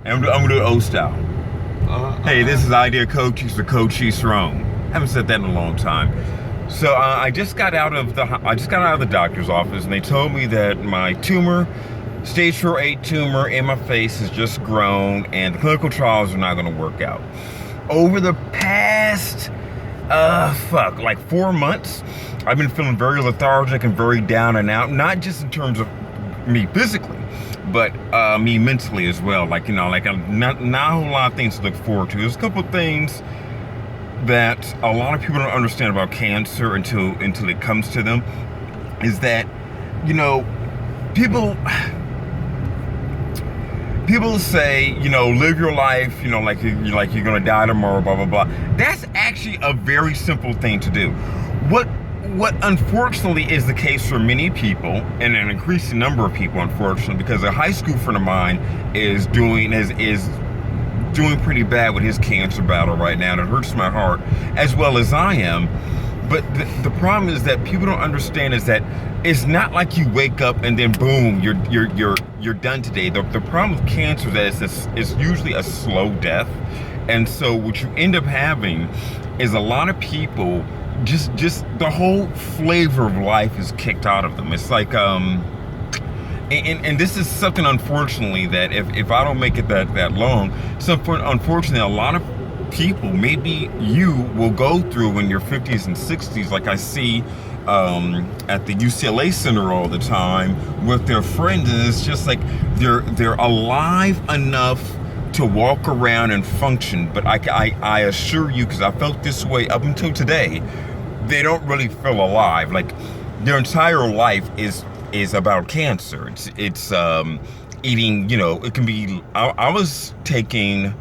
I'm gonna do it old style. Hey, this is Idea Coaches for Coach Cerrone. Haven't said that in a long time. So I just got out of the doctor's office, and they told me that my tumor, stage 4A tumor in my face, has just grown, and the clinical trials are not going to work out. Over the past, like 4 months, I've been feeling very lethargic and very down and out. Not just in terms of me physically, but me mentally as well. Like, not a whole lot of things to look forward to. There's a couple of things that a lot of people don't understand about cancer until it comes to them, is that, people say, live your life, like you're gonna die tomorrow, blah blah blah. That's actually a very simple thing to do. What unfortunately is the case for many people, and an increasing number of people, unfortunately, because a high school friend of mine is doing pretty bad with his cancer battle right now, and it hurts my heart, as well as I am. But the problem is that people don't understand is that it's not like you wake up and then boom, you're done today. The problem with cancer is that it's usually a slow death, and so what you end up having is a lot of people just the whole flavor of life is kicked out of them. It's like and this is something, unfortunately, that if I don't make it that long, unfortunately, a lot of people, maybe you, will go through in your 50s and 60s, like I see at the UCLA Center all the time with their friends, and it's just like they're alive enough to walk around and function, but I assure you, because I felt this way up until today, they don't really feel alive. Like, their entire life is about cancer. It's eating, it can be, I was taking,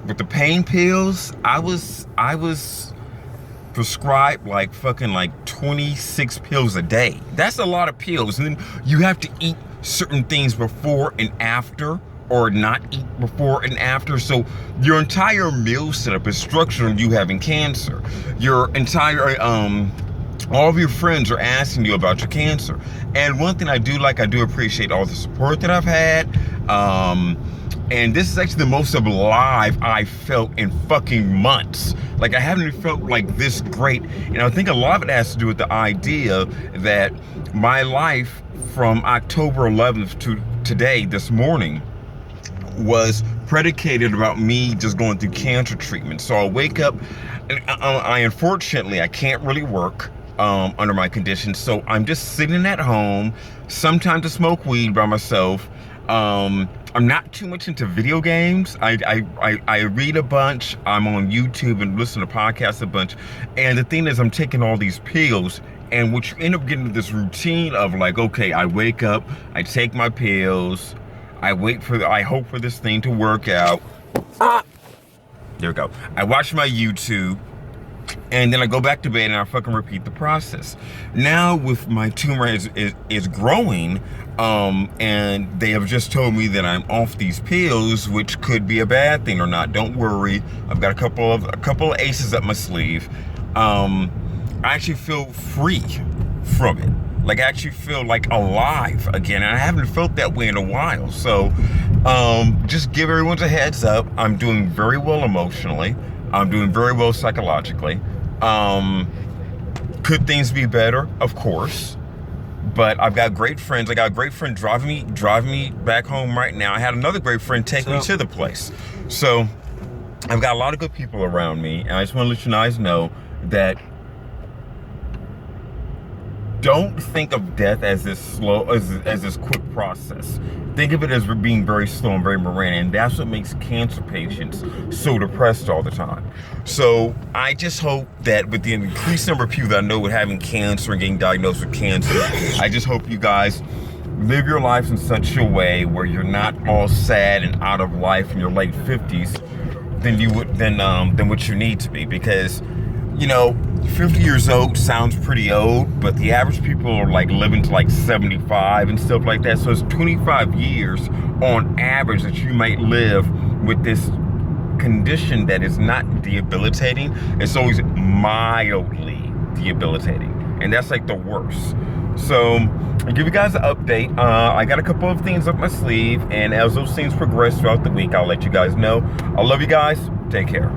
with the pain pills, I was prescribed like 26 pills a day. That's a lot of pills. And then you have to eat certain things before and after, or not eat before and after. So your entire meal setup is structured on you having cancer. Your entire, all of your friends are asking you about your cancer. And one thing I do appreciate all the support that I've had. And this is actually the most alive I felt in fucking months. Like, I haven't felt like this great. And I think a lot of it has to do with the idea that my life from October 11th to today, this morning, was predicated about me just going through cancer treatment. So I wake up, and unfortunately, I can't really work under my conditions. So I'm just sitting at home. Sometimes I smoke weed by myself. I'm not too much into video games. I read a bunch. I'm on YouTube and listen to podcasts a bunch. And the thing is, I'm taking all these pills, and what you end up getting this routine of, like, okay, I wake up, I take my pills, I hope for this thing to work out. There we go. I watch my YouTube, and then I go back to bed and I fucking repeat the process. Now, with my tumor is growing, and they have just told me that I'm off these pills, which could be a bad thing or not. Don't worry. I've got a couple of aces up my sleeve. I actually feel free from it. Like, I actually feel like alive again, and I haven't felt that way in a while. So, just give everyone a heads up. I'm doing very well emotionally. I'm doing very well psychologically. Could things be better? Of course. But I've got great friends. I got a great friend driving me back home right now. I had another great friend take me to the place. So I've got a lot of good people around me, and I just want to let you guys know that don't think of death as this quick process. Think of it as being very slow and very moraine, and that's what makes cancer patients so depressed all the time. So I just hope that with the increased number of people that I know with having cancer and getting diagnosed with cancer, I just hope you guys live your life in such a way where you're not all sad and out of life in your late 50s than what you need to be, because 50 years old sounds pretty old, but the average people are like living to like 75 and stuff like that. So it's 25 years on average that you might live with this condition that is not debilitating. It's always mildly debilitating, and that's like the worst. So I'll give you guys an update. I got a couple of things up my sleeve, and as those things progress throughout the week, I'll let you guys know. I love you guys. Take care.